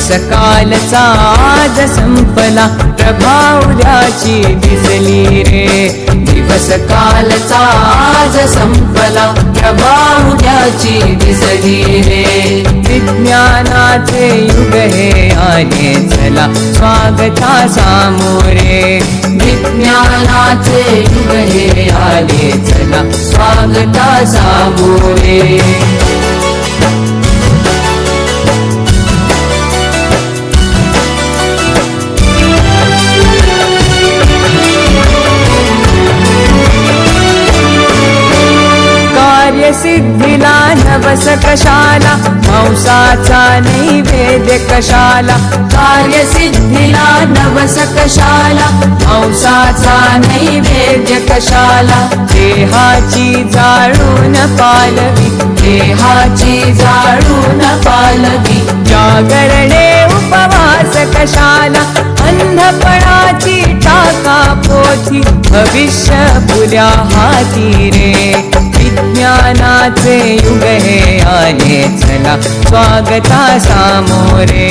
दिवस कालचा आज संपला, प्रभा उद्याची दिसली रे. दिवस कालचा आज संपला, प्रभा उद्याची दिसली रे. विज्ञानाचे युग हे आले चला, स्वागता सामोरे. विज्ञानाचे युग हे आले चला, स्वागता सामोरे. सिद्धीला नवस कशाला, मांसाचा नैवेद्य कशाला. कार्यसिद्धीला नवस कशाला, मांसाचा नैवेद्य कशाला. देहाची जाळून पालवी, देहाची जाळून पालवी. जागरणे उपवास कशाला, अंधपणाची टाका पोथी. भविष्य पुऱ्या हाती रे. विज्ञानाचे युग हे आले चला, स्वागता सामोरे.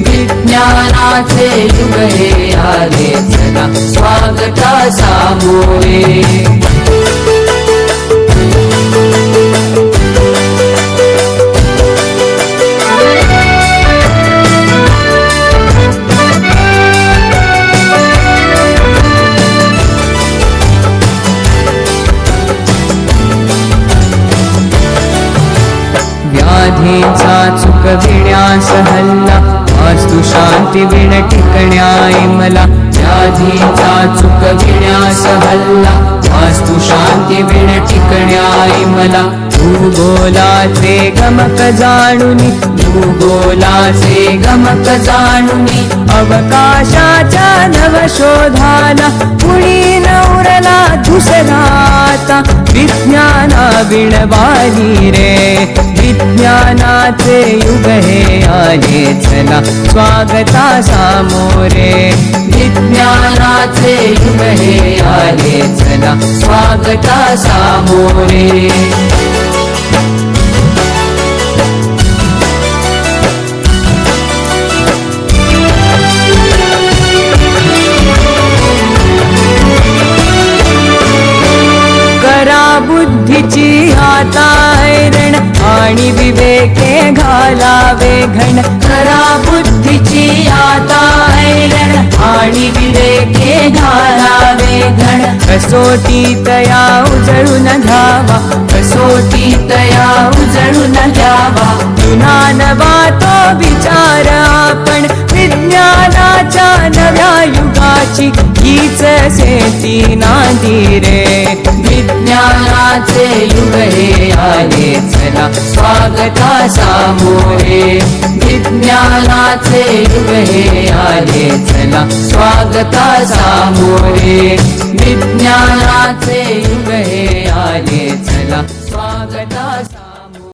विज्ञानाचे युग हे आले चला, स्वागता सामोरे. व्याधीचा चुकविण्यास हल्ला, वास्तु शांती विण टिकण्याई मला. व्याधीचा चुकविण्यास हल्ला, वास्तु शांती विण टिकण्याई मला. भूगोलाचे गमक जाणुनी, भूगोलाचे गमक जाणुनी. अवकाशाच्या नवशोधाला, कुणी न उरला दुसराता. विज्ञाना विणवाली रे. विज्ञानाचे युग हे आले चला, स्वागता सामोरे. विज्ञानाचे युग हे आले चला, स्वागता सामोरे. बुद्धीची आता ऐरण, आणि विवेके घालावे घण. करा बुद्धीची आता ऐरण, आणि विवेके घालावे घण. कसोटी तया उजळून घ्यावा, कसोटी तया उजळून घ्यावा. जुनानवा तो विचार आपण, विज्ञानाच्या नव्या युगाची हीच सेती नांदी रे. विज्ञानाचे युग हे आले चला, स्वागता सामोरे. विज्ञानाचे युग हे आले चला, स्वागता सामोरे. विज्ञानाचे युग हे आले चला, स्वागता